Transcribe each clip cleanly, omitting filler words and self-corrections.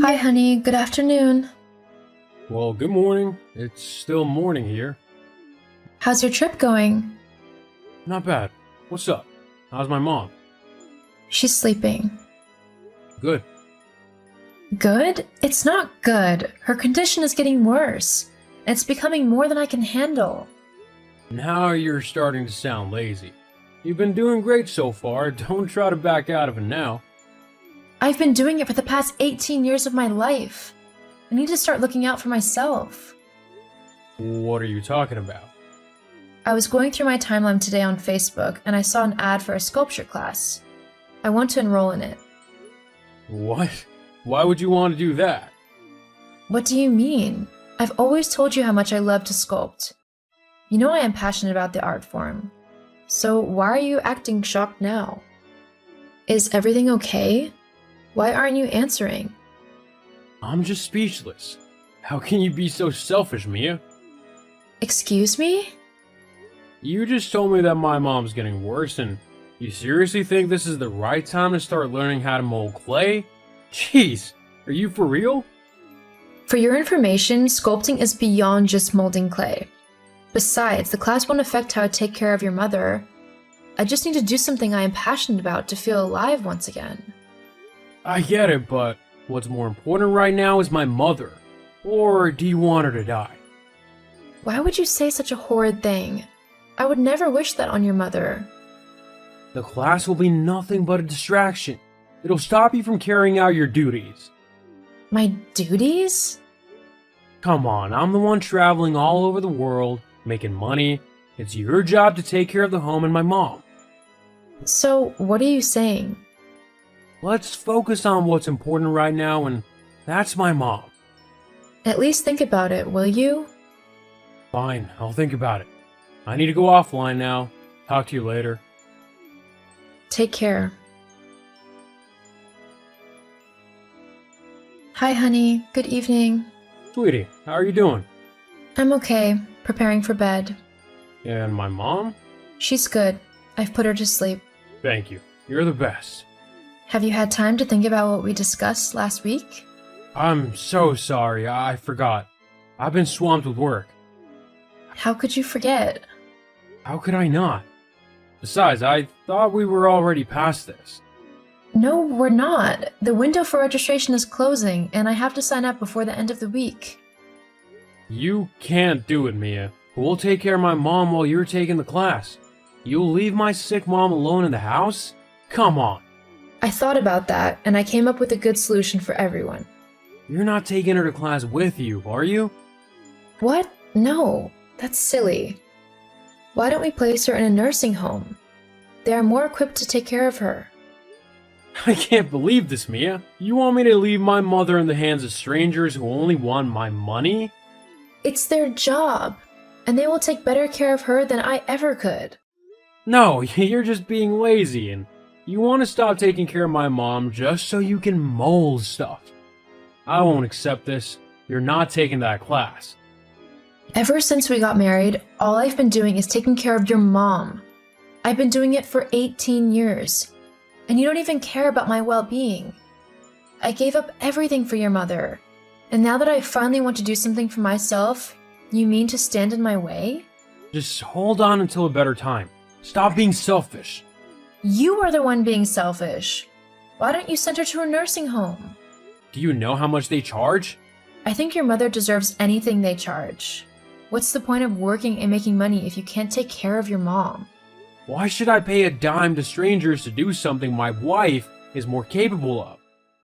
Hi, honey. Good afternoon. Well, good morning. It's still morning here. How's your trip going? Not bad. What's up? How's my mom? She's sleeping. Good. Good? It's not good. Her condition is getting worse. And it's becoming more than I can handle. Now you're starting to sound lazy. You've been doing great so far. Don't try to back out of it now. I've been doing it for the past 18 years of my life. I need to start looking out for myself. What are you talking about? I was going through my timeline today on Facebook and I saw an ad for a sculpture class. I want to enroll in it. What? Why would you want to do that? What do you mean? I've always told you how much I love to sculpt. You know I am passionate about the art form. So why are you acting shocked now? Is everything okay? Why aren't you answering? I'm just speechless. How can you be so selfish, Mia? Excuse me? You just told me that my mom's getting worse, and you seriously think this is the right time to start learning how to mold clay? Jeez, are you for real? For your information, sculpting is beyond just molding clay. Besides, the class won't affect how I take care of your mother. I just need to do something I am passionate about to feel alive once again. I get it, but what's more important right now is my mother. Or do you want her to die? Why would you say such a horrid thing? I would never wish that on your mother. The class will be nothing but a distraction. It'll stop you from carrying out your duties. My duties? Come on, I'm the one traveling all over the world, making money. It's your job to take care of the home and my mom. So, what are you saying? Let's focus on what's important right now, and that's my mom. At least think about it, will you? Fine, I'll think about it. I need to go offline now. Talk to you later. Take care. Hi, honey. Good evening. Sweetie, how are you doing? I'm okay, preparing for bed. And my mom? She's good. I've put her to sleep. Thank you. You're the best. Have you had time to think about what we discussed last week? I'm so sorry. I forgot. I've been swamped with work. How could you forget? How could I not? Besides, I thought we were already past this. No, we're not. The window for registration is closing, and I have to sign up before the end of the week. You can't do it, Mia. We'll take care of my mom while you're taking the class. You'll leave my sick mom alone in the house? Come on. I thought about that, and I came up with a good solution for everyone. You're not taking her to class with you, are you? What? No, that's silly. Why don't we place her in a nursing home? They are more equipped to take care of her. I can't believe this, Mia. You want me to leave my mother in the hands of strangers who only want my money? It's their job, and they will take better care of her than I ever could. No, you're just being lazy, and you want to stop taking care of my mom just so you can mold stuff. I won't accept this. You're not taking that class. Ever since we got married, all I've been doing is taking care of your mom. I've been doing it for 18 years, and you don't even care about my well-being. I gave up everything for your mother, and now that I finally want to do something for myself, you mean to stand in my way? Just hold on until a better time. Stop being selfish. You are the one being selfish. Why don't you send her to a nursing home? Do you know how much they charge? I think your mother deserves anything they charge. What's the point of working and making money if you can't take care of your mom? Why should I pay a dime to strangers to do something my wife is more capable of?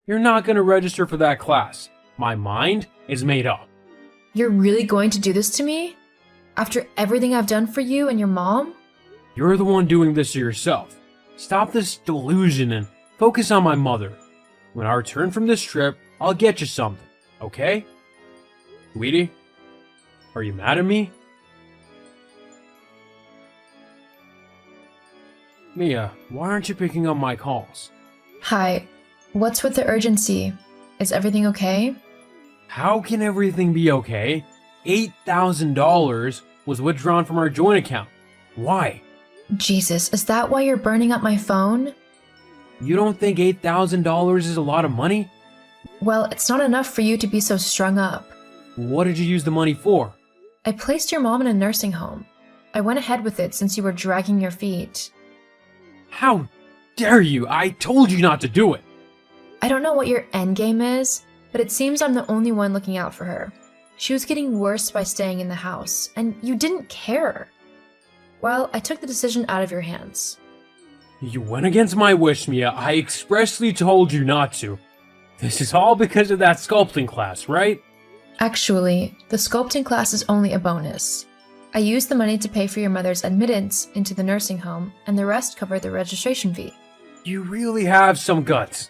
You're not going to register for that class. My mind is made up. You're really going to do this to me? After everything I've done for you and your mom? You're the one doing this to yourself. Stop this delusion and focus on my mother. When I return from this trip, I'll get you something, okay? Sweetie, are you mad at me? Mia, why aren't you picking up my calls? Hi, what's with the urgency? Is everything okay? How can everything be okay? $8,000 was withdrawn from our joint account. Why? Jesus, is that why you're burning up my phone? You don't think $8,000 is a lot of money? Well, it's not enough for you to be so strung up. What did you use the money for? I placed your mom in a nursing home. I went ahead with it since you were dragging your feet. How dare you? I told you not to do it. I don't know what your endgame is, but it seems I'm the only one looking out for her. She was getting worse by staying in the house, and you didn't care. Well, I took the decision out of your hands. You went against my wish, Mia. I expressly told you not to. This is all because of that sculpting class, right? Actually, the sculpting class is only a bonus. I used the money to pay for your mother's admittance into the nursing home, and the rest covered the registration fee. You really have some guts.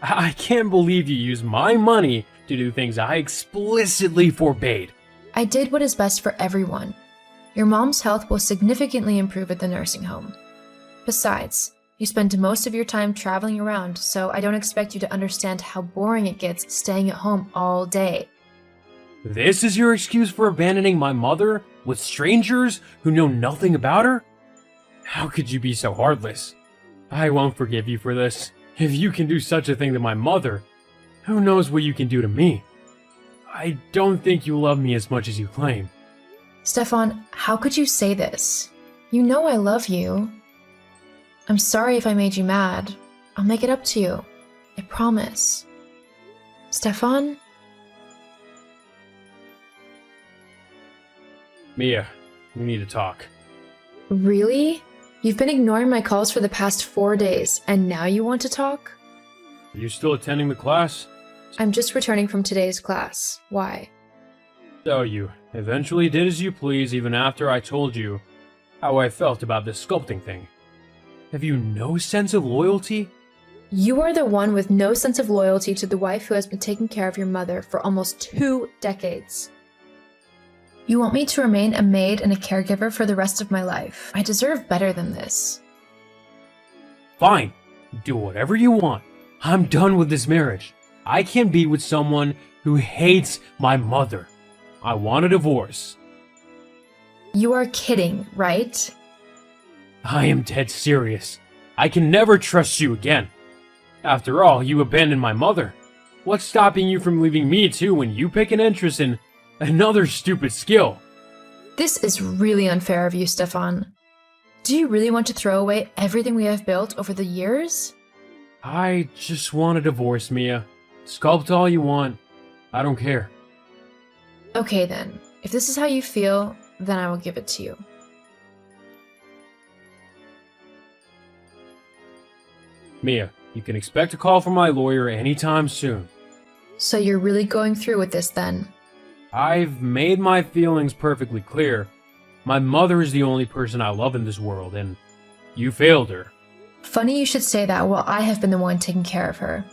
I can't believe you used my money to do things I explicitly forbade. I did what is best for everyone. Your mom's health will significantly improve at the nursing home. Besides, you spend most of your time traveling around, so I don't expect you to understand how boring it gets staying at home all day. This is your excuse for abandoning my mother with strangers who know nothing about her? How could you be so heartless? I won't forgive you for this. If you can do such a thing to my mother, who knows what you can do to me? I don't think you love me as much as you claim. Stefan, how could you say this? You know I love you. I'm sorry if I made you mad. I'll make it up to you. I promise. Stefan? Mia, we need to talk. Really? You've been ignoring my calls for the past 4 days, and now you want to talk? Are you still attending the class? I'm just returning from today's class. Why? So you eventually did as you please even after I told you how I felt about this sculpting thing. Have you no sense of loyalty? You are the one with no sense of loyalty to the wife who has been taking care of your mother for almost 2 decades. You want me to remain a maid and a caregiver for the rest of my life. I deserve better than this. Fine, do whatever you want. I'm done with this marriage. I can't be with someone who hates my mother. I want a divorce. You are kidding, right? I am dead serious. I can never trust you again. After all, you abandoned my mother. What's stopping you from leaving me too when you pick an interest in another stupid skill? This is really unfair of you, Stefan. Do you really want to throw away everything we have built over the years? I just want a divorce, Mia. Sculpt all you want. I don't care. Okay then. If this is how you feel, then I will give it to you. Mia, you can expect a call from my lawyer anytime soon. So you're really going through with this then? I've made my feelings perfectly clear. My mother is the only person I love in this world, and you failed her. Funny you should say that while I have been the one taking care of her.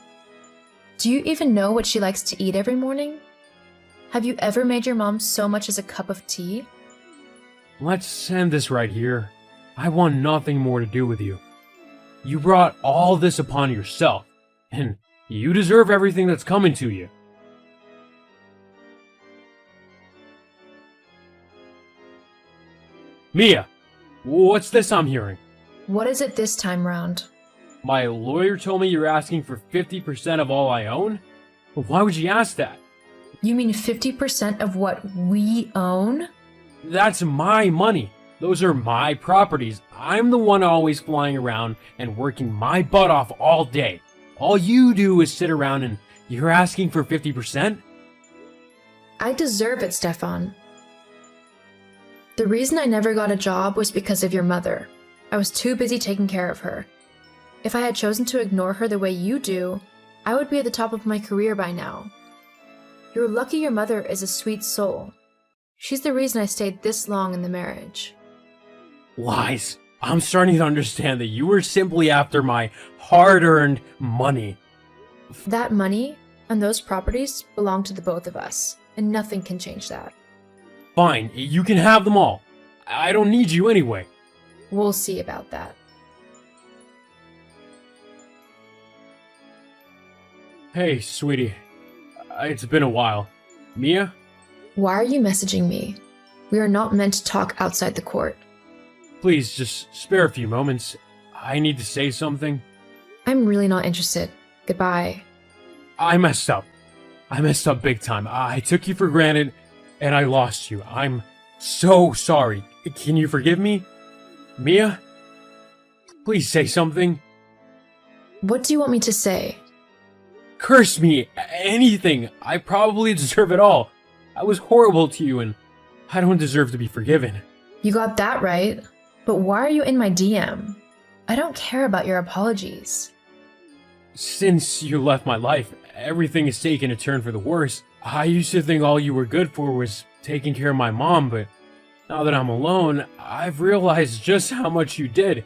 Do you even know what she likes to eat every morning? Have you ever made your mom so much as a cup of tea? Let's end this right here. I want nothing more to do with you. You brought all this upon yourself, and you deserve everything that's coming to you. Mia, what's this I'm hearing? What is it this time round? My lawyer told me you're asking for 50% of all I own? Why would you ask that? You mean 50% of what we own? That's my money. Those are my properties. I'm the one always flying around and working my butt off all day. All you do is sit around and you're asking for 50%? I deserve it, Stefan. The reason I never got a job was because of your mother. I was too busy taking care of her. If I had chosen to ignore her the way you do, I would be at the top of my career by now. You're lucky your mother is a sweet soul. She's the reason I stayed this long in the marriage. Lies. I'm starting to understand that you were simply after my hard-earned money. That money and those properties belong to the both of us, and nothing can change that. Fine, you can have them all. I don't need you anyway. We'll see about that. Hey, sweetie. It's been a while. Mia? Why are you messaging me? We are not meant to talk outside the court. Please, just spare a few moments. I need to say something. I'm really not interested. Goodbye. I messed up. I messed up big time. I took you for granted, and I lost you. I'm so sorry. Can you forgive me? Mia? Please say something. What do you want me to say? Curse me. Anything. I probably deserve it all. I was horrible to you, and I don't deserve to be forgiven. You got that right. But why are you in my DM? I don't care about your apologies. Since you left my life, everything has taken a turn for the worse. I used to think all you were good for was taking care of my mom, but now that I'm alone, I've realized just how much you did.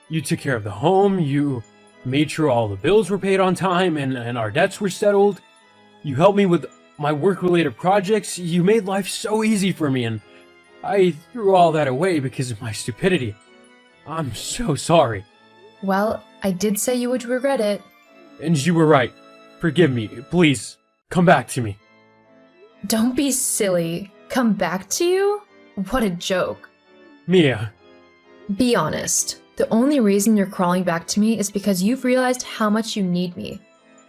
You took care of the home, you made sure all the bills were paid on time and our debts were settled. You helped me with my work-related projects. You made life so easy for me, and I threw all that away because of my stupidity. I'm so sorry. Well, I did say you would regret it. And you were right. Forgive me. Please, come back to me. Don't be silly. Come back to you? What a joke. Mia. Be honest. The only reason you're crawling back to me is because you've realized how much you need me,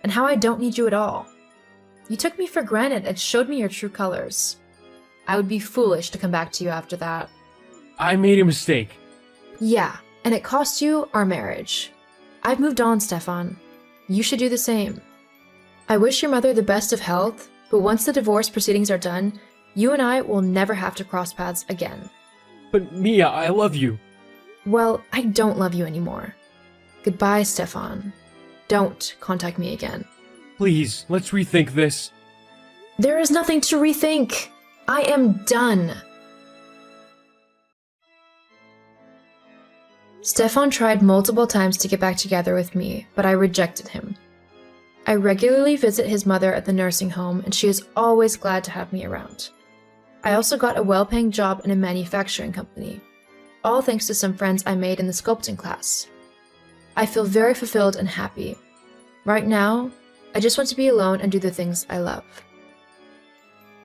and how I don't need you at all. You took me for granted and showed me your true colors. I would be foolish to come back to you after that. I made a mistake. Yeah, and it cost you our marriage. I've moved on, Stefan. You should do the same. I wish your mother the best of health, but once the divorce proceedings are done, you and I will never have to cross paths again. But Mia, I love you. Well, I don't love you anymore. Goodbye, Stefan. Don't contact me again. Please, let's rethink this. There is nothing to rethink. I am done. Stefan tried multiple times to get back together with me, but I rejected him. I regularly visit his mother at the nursing home, and she is always glad to have me around. I also got a well-paying job in a manufacturing company, all thanks to some friends I made in the sculpting class. I feel very fulfilled and happy. Right now, I just want to be alone and do the things I love.